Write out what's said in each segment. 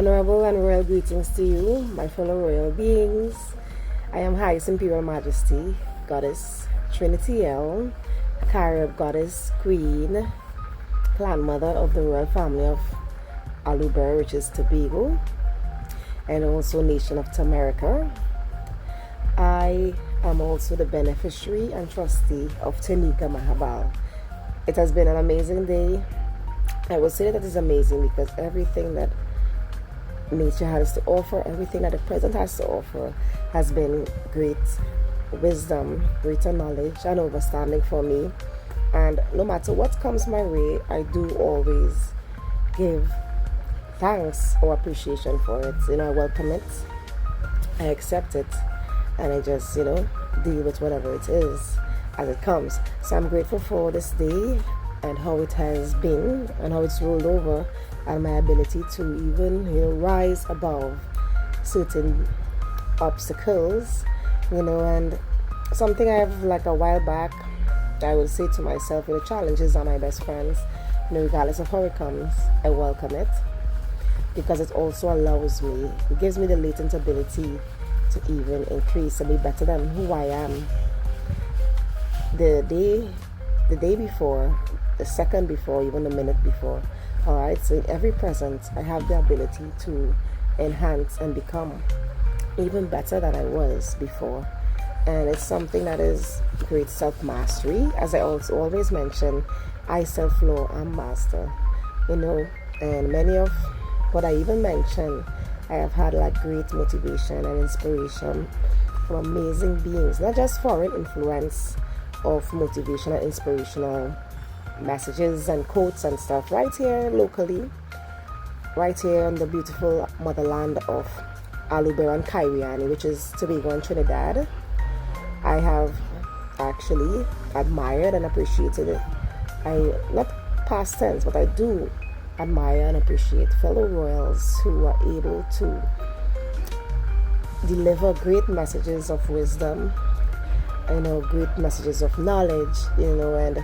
Honorable and royal greetings to you, my fellow royal beings. I am Highest Imperial Majesty, Goddess Trinity L, Carib Goddess Queen, clan mother of the royal family of Alubera, which is Tobago, and also nation of Ternicka. I am also the beneficiary and trustee of Ternicka Mahabal. It has been an amazing day. I will say that it is amazing because everything that nature has to offer, everything that the present has to offer, has been great wisdom, greater knowledge, and understanding for me. And no matter what comes my way, I do always give thanks or appreciation for it. I welcome it, I accept it, and I just, deal with whatever it is as it comes. So I'm grateful for this day and how it has been and how it's rolled over, and my ability to even rise above certain obstacles, and something I have like a while back, I will say to myself, challenges are my best friends. Regardless of how it comes, I welcome it because it also allows me, it gives me the latent ability to even increase and be better than who I am the day before, the second before, even the minute before. Alright, so in every present, I have the ability to enhance and become even better than I was before. And it's something that is great self-mastery. As I also always mention, I self-law, I'm master. And many of what I even mention, I have had like great motivation and inspiration from amazing beings, not just foreign influence of motivation and inspirational messages and quotes and stuff, right here locally, right here on the beautiful motherland of Alubera and Kairiani, which is Tobago and Trinidad. I have actually admired and appreciated it. Not past tense, but I do admire and appreciate fellow royals who are able to deliver great messages of wisdom, great messages of knowledge, and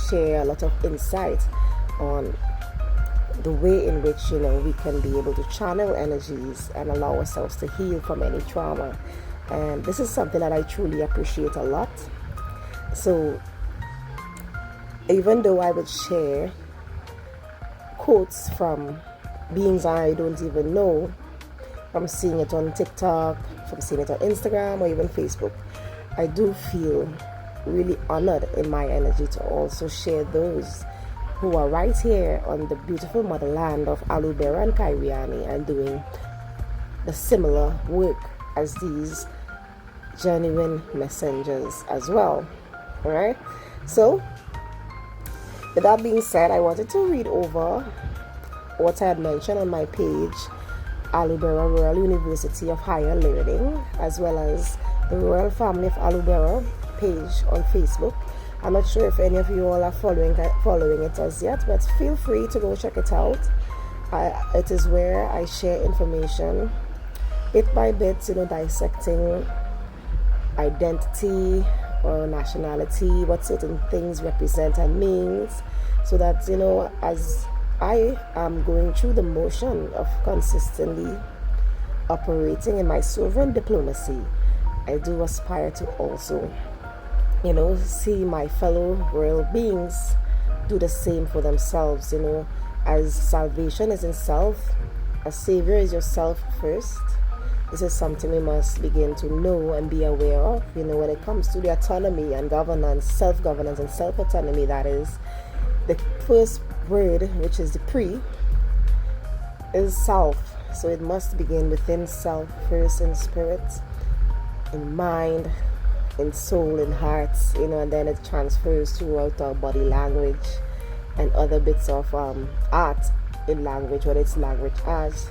share a lot of insight on the way in which we can be able to channel energies and allow ourselves to heal from any trauma. And this is something that I truly appreciate a lot. So even though I would share quotes from beings I don't even know, from seeing it on TikTok, from seeing it on Instagram, or even Facebook, I do feel really honored in my energy to also share those who are right here on the beautiful motherland of Alubera and Kairiani and doing the similar work as these genuine messengers as well. Alright, so with that being said, I wanted to read over what I had mentioned on my page, Alubera Royal University of Higher Learning, as well as the Royal Family of Alubera page on Facebook. I'm not sure if any of you all are following it as yet, but feel free to go check it out. It is where I share information bit by bit, dissecting identity or nationality, what certain things represent and means, so that as I am going through the motion of consistently operating in my sovereign diplomacy, I do aspire to also see my fellow royal beings do the same for themselves. As salvation is in self, a savior is yourself first. This is something we must begin to know and be aware of, when it comes to the autonomy and governance, self-governance and self-autonomy. That is the first word, which is the pre, is self. So it must begin within self first, in spirit, in mind, in soul, in heart, and then it transfers throughout our body language and other bits of art in language, whether it's language arts,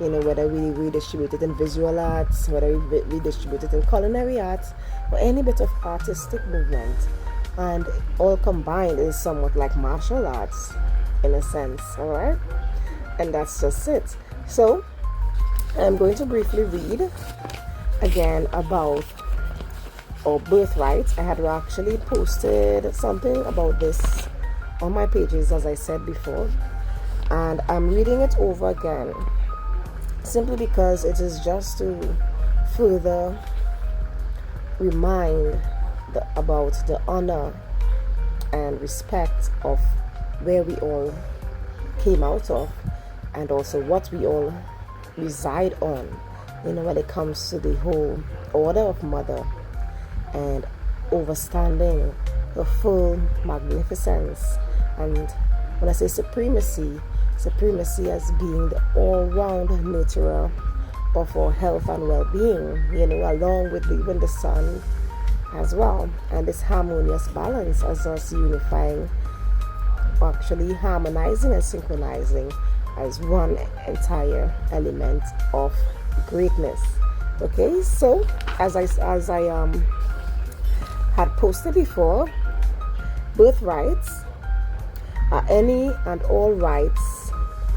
whether we redistribute it in visual arts, whether we redistribute it in culinary arts, or any bit of artistic movement. And all combined is somewhat like martial arts in a sense, alright? And that's just it. So I'm going to briefly read again about our birthright. I had actually posted something about this on my pages, as I said before, and I'm reading it over again simply because it is just to further remind about the honor and respect of where we all came out of, and also what we all reside on, when it comes to the whole order of mother, and overstanding the full magnificence. And when I say supremacy as being the all-round nurturer of our health and well-being, along with even the sun as well. And this harmonious balance as us unifying, actually harmonizing and synchronizing as one entire element of greatness. Okay, so as I had posted before, birthrights are any and all rights,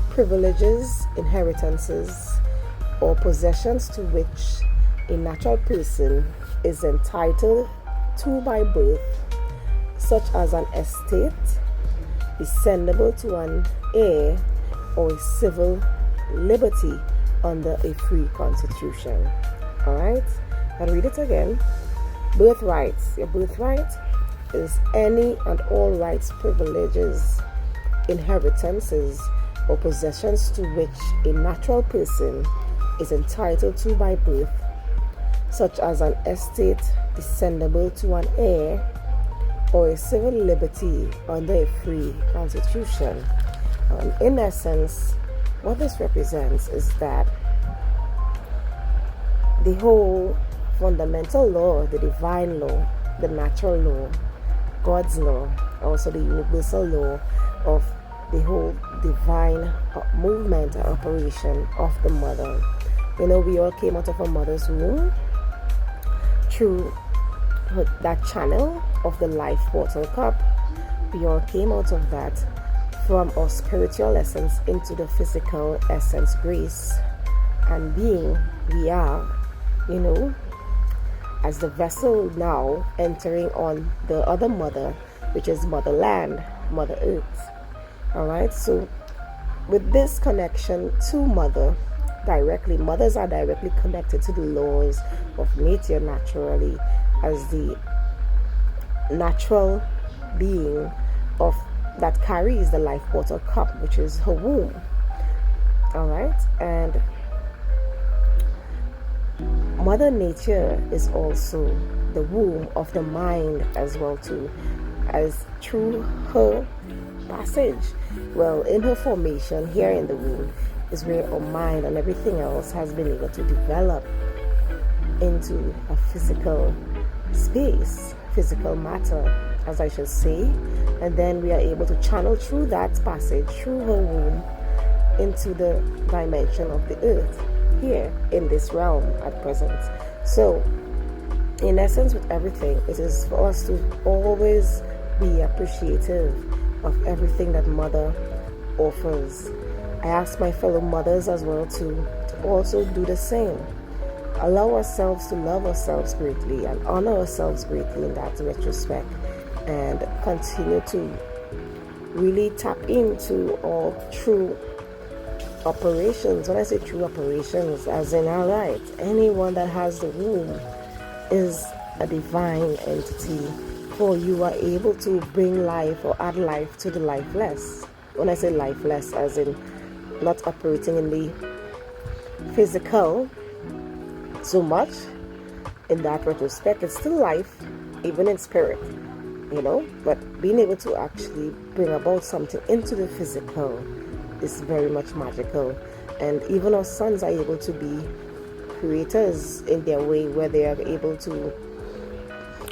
privileges, inheritances, or possessions to which a natural person is entitled to by birth, such as an estate, descendable to an heir, or a civil liberty under a free constitution. Alright, I'll read it again. Birthrights. Your birthright is any and all rights, privileges, inheritances, or possessions to which a natural person is entitled to by birth, such as an estate, descendable to an heir, or a civil liberty under a free constitution. In essence, what this represents is that the whole fundamental law, the divine law, the natural law, God's law, also the universal law of the whole divine movement and operation of the mother. We all came out of a mother's womb through that channel of the life portal cup. We all came out of that from our spiritual essence into the physical essence, grace and being. We are, as the vessel now entering on the other mother, which is motherland, Mother Earth. Alright, so with this connection to mother directly, mothers are directly connected to the laws of nature naturally, as the natural being of that carries the life portal cup, which is her womb. Alright, and Mother Nature is also the womb of the mind as well too, as through her passage, in her formation here in the womb is where our mind and everything else has been able to develop into a physical space, physical matter, as I should say, and then we are able to channel through that passage, through her womb, into the dimension of the earth here in this realm at present. So in essence, with everything, it is for us to always be appreciative of everything that mother offers. I ask my fellow mothers as well to also do the same. Allow ourselves to love ourselves greatly and honor ourselves greatly in that retrospect, and continue to really tap into our true operations. When I say true operations, as in, alright, anyone that has the womb is a divine entity, for you are able to bring life or add life to the lifeless. When I say lifeless, as in not operating in the physical so much, in that retrospect, it's still life, even in spirit, but being able to actually bring about something into the physical is very much magical. And even our sons are able to be creators in their way, where they are able to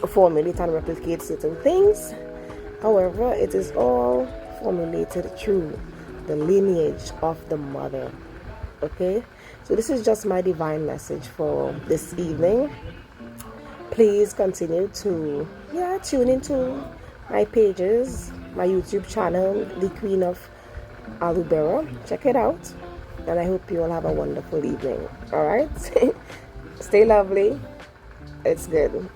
formulate and replicate certain things. However, it is all formulated through the lineage of the mother. Okay, so this is just my divine message for this evening. Please continue to tune into my pages, my YouTube channel, The Queen of Alubera. Check it out, and I hope you all have a wonderful evening. All right, stay lovely. It's good.